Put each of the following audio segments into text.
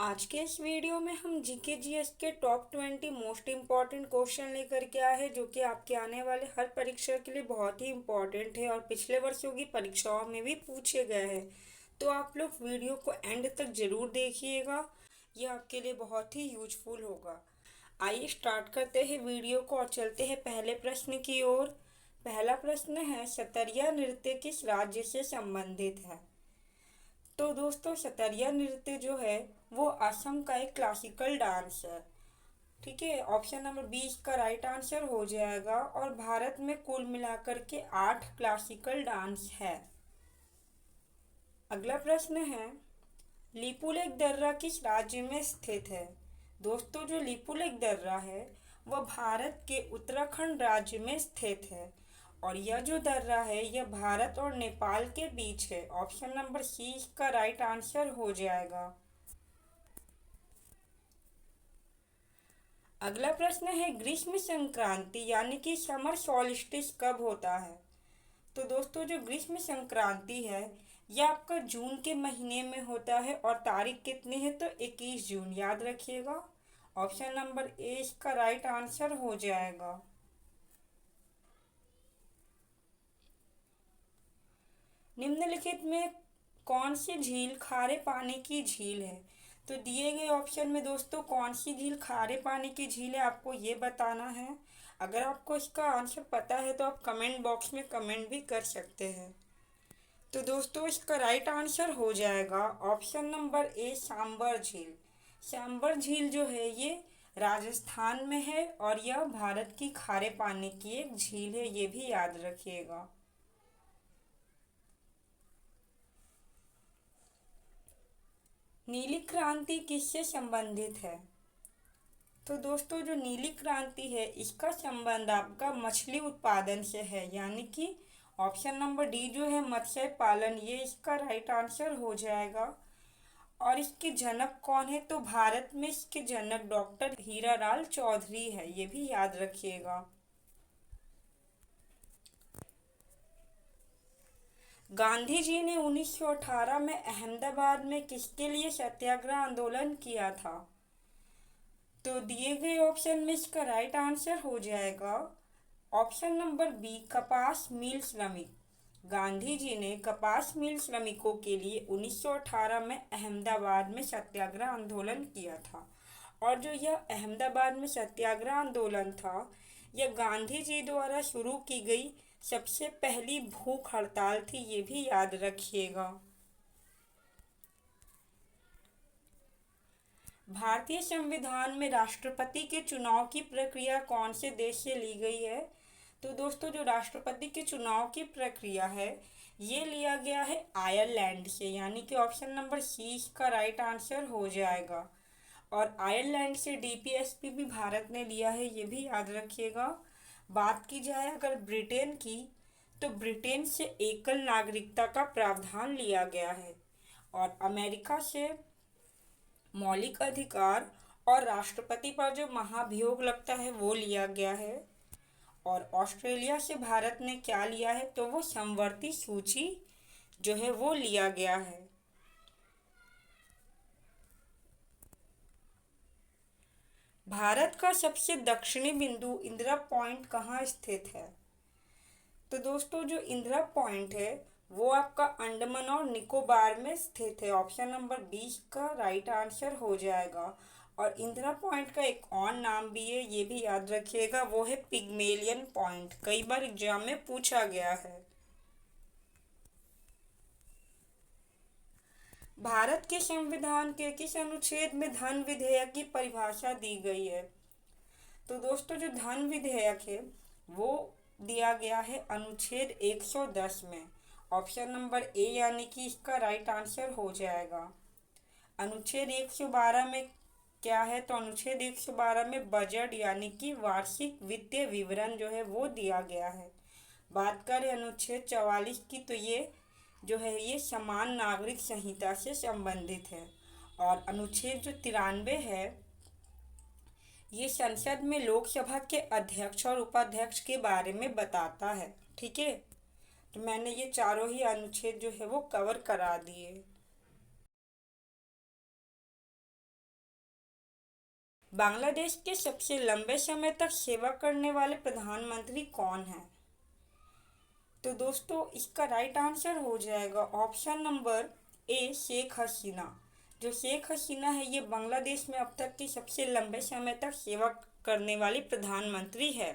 आज के इस वीडियो में हम जीके जीएस के टॉप 20 मोस्ट इम्पॉर्टेंट क्वेश्चन लेकर के आए हैं, जो कि आपके आने वाले हर परीक्षा के लिए बहुत ही इम्पॉर्टेंट है और पिछले वर्षों की परीक्षाओं में भी पूछे गए हैं। तो आप लोग वीडियो को एंड तक जरूर देखिएगा, यह आपके लिए बहुत ही यूजफुल होगा। आइए स्टार्ट करते हैं वीडियो को और चलते हैं पहले प्रश्न की ओर। पहला प्रश्न है, सतरिया नृत्य किस राज्य से संबंधित है? तो दोस्तों, सतरिया नृत्य जो है वो असम का एक क्लासिकल डांस है। ठीक है, ऑप्शन नंबर 20 का राइट आंसर हो जाएगा। और भारत में कुल मिलाकर के 8 क्लासिकल डांस है। अगला प्रश्न है, लिपुलेख दर्रा किस राज्य में स्थित है? दोस्तों, जो लिपुलेख दर्रा है वह भारत के उत्तराखंड राज्य में स्थित है। और यह जो दर्रा है यह भारत और नेपाल के बीच है। ऑप्शन नंबर सी इसका राइट आंसर हो जाएगा। अगला प्रश्न है, ग्रीष्म संक्रांति यानी कि समर सॉल्स्टिस कब होता है? तो दोस्तों, जो ग्रीष्म संक्रांति है यह आपका जून के महीने में होता है। और तारीख कितनी है? तो 21 जून, याद रखिएगा। ऑप्शन नंबर ए इसका राइट आंसर हो जाएगा। निम्नलिखित में कौन सी झील खारे पानी की झील है? तो दिए गए ऑप्शन में दोस्तों कौन सी झील खारे पानी की झील है आपको ये बताना है। अगर आपको इसका आंसर पता है तो आप कमेंट बॉक्स में कमेंट भी कर सकते हैं। तो दोस्तों, इसका राइट आंसर हो जाएगा ऑप्शन नंबर ए सांबर झील। सांबर झील जो है ये राजस्थान में है और यह भारत की खारे पानी की एक झील है, ये भी याद रखिएगा। नीली क्रांति किससे संबंधित है? तो दोस्तों, जो नीली क्रांति है इसका संबंध आपका मछली उत्पादन से है, यानी कि ऑप्शन नंबर डी जो है मत्स्य पालन, ये इसका राइट आंसर हो जाएगा। और इसके जनक कौन है? तो भारत में इसके जनक डॉक्टर हीरालाल चौधरी है, ये भी याद रखिएगा। गांधी जी ने 1918 में अहमदाबाद में किसके लिए सत्याग्रह आंदोलन किया था? तो दिए गए ऑप्शन में इसका राइट आंसर हो जाएगा ऑप्शन नंबर बी कपास मिल श्रमिक। गांधी जी ने कपास मिल श्रमिकों के लिए 1918 में अहमदाबाद में सत्याग्रह आंदोलन किया था। और जो यह अहमदाबाद में सत्याग्रह आंदोलन था यह गांधी जी द्वारा शुरू की गई सबसे पहली भूख हड़ताल थी, ये भी याद रखिएगा। भारतीय संविधान में राष्ट्रपति के चुनाव की प्रक्रिया कौन से देश से ली गई है? तो दोस्तों, जो राष्ट्रपति के चुनाव की प्रक्रिया है ये लिया गया है आयरलैंड से, यानी कि ऑप्शन नंबर सी इसका राइट आंसर हो जाएगा। और आयरलैंड से डीपीएसपी भी भारत ने लिया है, ये भी याद रखिएगा। बात की जाए अगर ब्रिटेन की, तो ब्रिटेन से एकल नागरिकता का प्रावधान लिया गया है। और अमेरिका से मौलिक अधिकार और राष्ट्रपति पर जो महाभियोग लगता है वो लिया गया है। और ऑस्ट्रेलिया से भारत ने क्या लिया है? तो वो समवर्ती सूची जो है वो लिया गया है। भारत का सबसे दक्षिणी बिंदु इंदिरा पॉइंट कहाँ स्थित है? तो दोस्तों, जो इंदिरा पॉइंट है वो आपका अंडमान और निकोबार में स्थित है। ऑप्शन नंबर 20 का राइट आंसर हो जाएगा। और इंदिरा पॉइंट का एक और नाम भी है, ये भी याद रखिएगा, वो है पिग्मेलियन पॉइंट। कई बार एग्जाम में पूछा गया है। भारत के संविधान के किस अनुच्छेद में धन विधेयक की परिभाषा दी गई है? तो दोस्तों, जो धन विधेयक है वो दिया गया है अनुच्छेद 110 में। ऑप्शन नंबर ए यानी कि इसका राइट आंसर हो जाएगा। अनुच्छेद 112 में क्या है? तो अनुच्छेद 112 में बजट यानी कि वार्षिक वित्तीय विवरण जो है वो दिया गया है। बात करें अनुच्छेद 44 की, तो ये जो है ये समान नागरिक संहिता से संबंधित है। और अनुच्छेद जो 93 है ये संसद में लोकसभा के अध्यक्ष और उपाध्यक्ष के बारे में बताता है। ठीक है, तो मैंने ये चारों ही अनुच्छेद जो है वो कवर करा दिए। बांग्लादेश के सबसे लंबे समय तक सेवा करने वाले प्रधानमंत्री कौन हैं? तो दोस्तों इसका राइट आंसर हो जाएगा ऑप्शन नंबर ए, शेख हसीना। जो शेख हसीना है ये बांग्लादेश में अब तक की सबसे लंबे समय तक सेवा करने वाली प्रधानमंत्री है।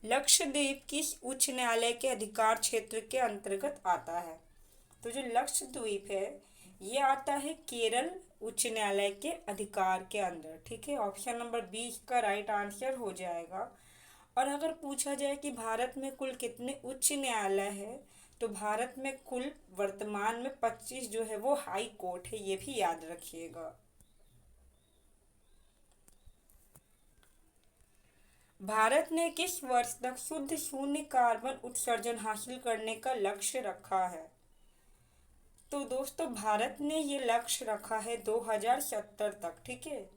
लक्षद्वीप किस उच्च न्यायालय के अधिकार क्षेत्र के अंतर्गत आता है? तो जो लक्षद्वीप है ये आता है केरल उच्च न्यायालय के अधिकार के अंदर। ठीक है, ऑप्शन नंबर 20 का राइट आंसर हो जाएगा। और अगर पूछा जाए कि भारत में कुल कितने उच्च न्यायालय है, तो भारत में कुल वर्तमान में 25 जो है वो हाई कोर्ट है, ये भी याद रखिएगा। भारत ने किस वर्ष तक शुद्ध शून्य कार्बन उत्सर्जन हासिल करने का लक्ष्य रखा है? तो दोस्तों भारत ने ये लक्ष्य रखा है 2070 तक। ठीक है,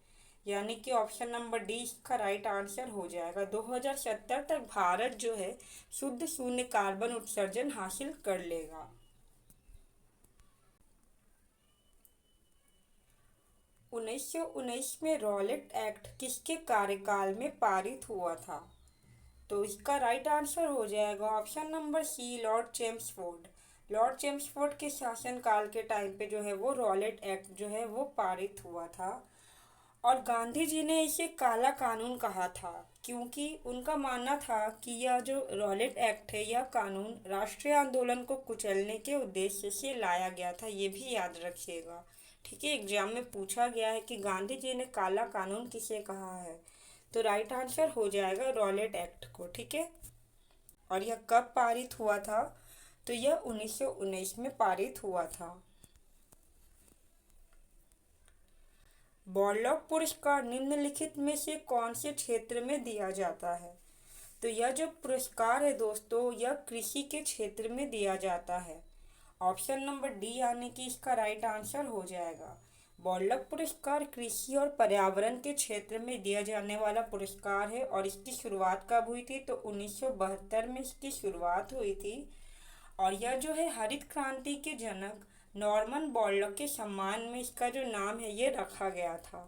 यानी कि ऑप्शन नंबर डी इसका राइट आंसर हो जाएगा। 2070 तक भारत जो है शुद्ध शून्य कार्बन उत्सर्जन हासिल कर लेगा। 1919 में रॉलेट एक्ट किसके कार्यकाल में पारित हुआ था? तो इसका राइट आंसर हो जाएगा option number C, Lord Chelmsford. Lord Chelmsford के शासनकाल के टाइम पे जो है वो रॉलेट एक्ट जो है वो पारित हुआ था। और गांधी जी ने इसे काला कानून कहा था, क्योंकि उनका मानना था कि यह जो रॉलेट एक्ट है यह कानून राष्ट्रीय आंदोलन को कुचलने के उद्देश्य से लाया गया था, ये भी याद रखिएगा। ठीक है, एग्जाम में पूछा गया है कि गांधी जी ने काला कानून किसे कहा है, तो राइट आंसर हो जाएगा रॉलेट एक्ट को। ठीक है, और यह कब पारित हुआ था? तो यह 1919 में पारित हुआ था। बॉर्लॉग पुरस्कार निम्नलिखित में से कौन से क्षेत्र में दिया जाता है? तो यह जो पुरस्कार है दोस्तों यह कृषि के क्षेत्र में दिया जाता है। ऑप्शन नंबर डी यानी कि इसका राइट आंसर हो जाएगा। बॉर्लॉग पुरस्कार कृषि और पर्यावरण के क्षेत्र में दिया जाने वाला पुरस्कार है। और इसकी शुरुआत कब हुई थी? तो 1972 में इसकी शुरुआत हुई थी। और यह जो है हरित क्रांति के जनक नॉर्मन बॉर्लॉग के सम्मान में इसका जो नाम है ये रखा गया था।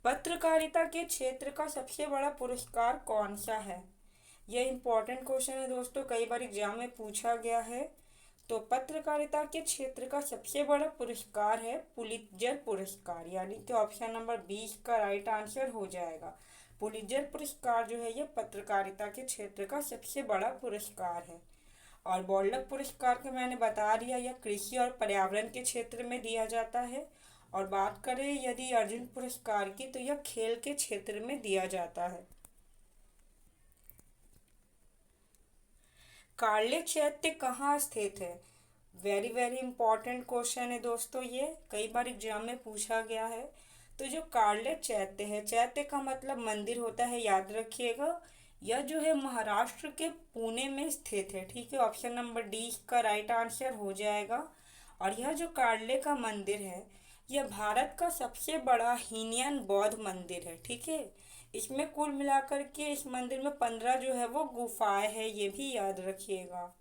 पत्रकारिता के क्षेत्र का सबसे बड़ा पुरस्कार कौन सा है? यह इंपॉर्टेंट क्वेश्चन है दोस्तों, कई बार एग्जाम में पूछा गया है। तो पत्रकारिता के क्षेत्र का सबसे बड़ा पुरस्कार है पुलित्जर पुरस्कार, यानी कि ऑप्शन नंबर 20 का राइट आंसर हो जाएगा। पुलित्जर पुरस्कार जो है यह पत्रकारिता के क्षेत्र का सबसे बड़ा पुरस्कार है। और बॉर्लॉग पुरस्कार का मैंने बता दिया, यह कृषि और पर्यावरण के क्षेत्र में दिया जाता है। और बात करें यदि अर्जुन पुरस्कार की, तो यह खेल के क्षेत्र में दिया जाता है। कार्ले चैत्य कहाँ स्थित है? वेरी वेरी इंपॉर्टेंट क्वेश्चन है दोस्तों, ये कई बार एग्जाम में पूछा गया है। तो जो कार्ले चैत्य है, चैत्य का मतलब मंदिर होता है, याद रखिएगा। यह जो है महाराष्ट्र के पुणे में स्थित है। ठीक है, ऑप्शन नंबर डी का राइट आंसर हो जाएगा। और यह जो कार्ले का मंदिर है यह भारत का सबसे बड़ा हीनयान बौद्ध मंदिर है। ठीक है, इसमें कुल मिलाकर के इस मंदिर में 15 जो है वो गुफाएं है, ये भी याद रखिएगा।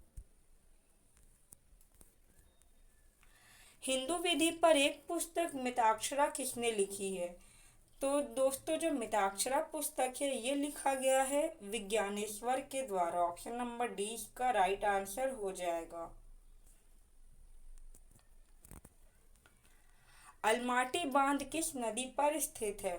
हिंदू विधि पर एक पुस्तक मिताक्षरा किसने लिखी है? तो दोस्तों जो मिताक्षरा पुस्तक है ये लिखा गया है विज्ञानेश्वर के द्वारा। ऑप्शन नंबर डी का राइट आंसर हो जाएगा। अलमाटी बांध किस नदी पर स्थित है?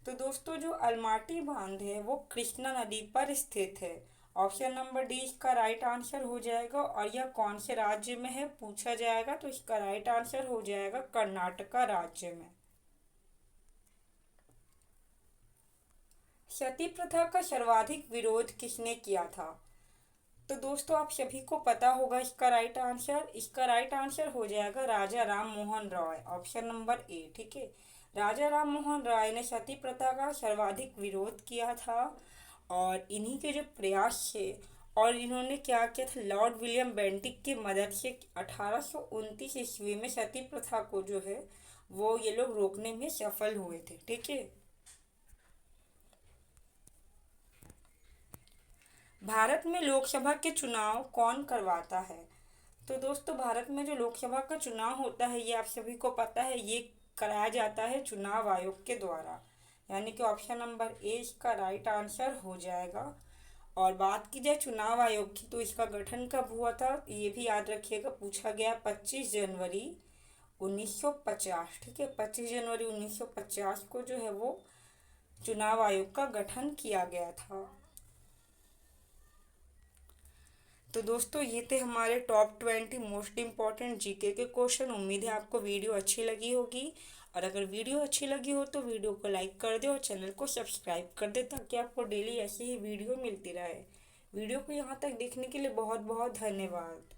तो दोस्तों जो अलमाटी बांध है वो कृष्णा नदी पर स्थित है। ऑप्शन नंबर डी इसका राइट आंसर हो जाएगा। और यह कौन से राज्य में है पूछा जाएगा, तो इसका राइट आंसर हो जाएगा कर्नाटका राज्य में। सती प्रथा का सर्वाधिक विरोध किसने किया था? तो दोस्तों आप सभी को पता होगा इसका राइट आंसर। इसका राइट आंसर हो जाएगा Raja Ram Mohan Roy, option number A. ठीक है, राजा राम मोहन राय ने सती प्रथा का सर्वाधिक विरोध किया था। और इन्हीं के जो प्रयास थे, और इन्होंने क्या किया था, लॉर्ड विलियम बेंटिक की मदद से 1829 ईस्वी में सती प्रथा को जो है वो ये लोग रोकने में सफल हुए थे। ठीक है, भारत में लोकसभा के चुनाव कौन करवाता है? तो दोस्तों, भारत में जो लोकसभा का चुनाव होता है, ये आप सभी को पता है, ये कराया जाता है चुनाव आयोग के द्वारा। यानी कि ऑप्शन नंबर ए इसका राइट आंसर हो जाएगा। और बात की जाए चुनाव आयोग की, तो इसका गठन कब हुआ था, ये भी याद रखिएगा, पूछा गया 25 जनवरी 1950। ठीक है, 25 जनवरी 1950 को जो है वो चुनाव आयोग का गठन किया गया था। तो दोस्तों, ये थे हमारे टॉप 20 मोस्ट इम्पॉर्टेंट जीके के क्वेश्चन। उम्मीद है आपको वीडियो अच्छी लगी होगी। और अगर वीडियो अच्छी लगी हो तो वीडियो को लाइक कर दे और चैनल को सब्सक्राइब कर दे, ताकि आपको डेली ऐसी ही वीडियो मिलती रहे। वीडियो को यहाँ तक देखने के लिए बहुत बहुत धन्यवाद।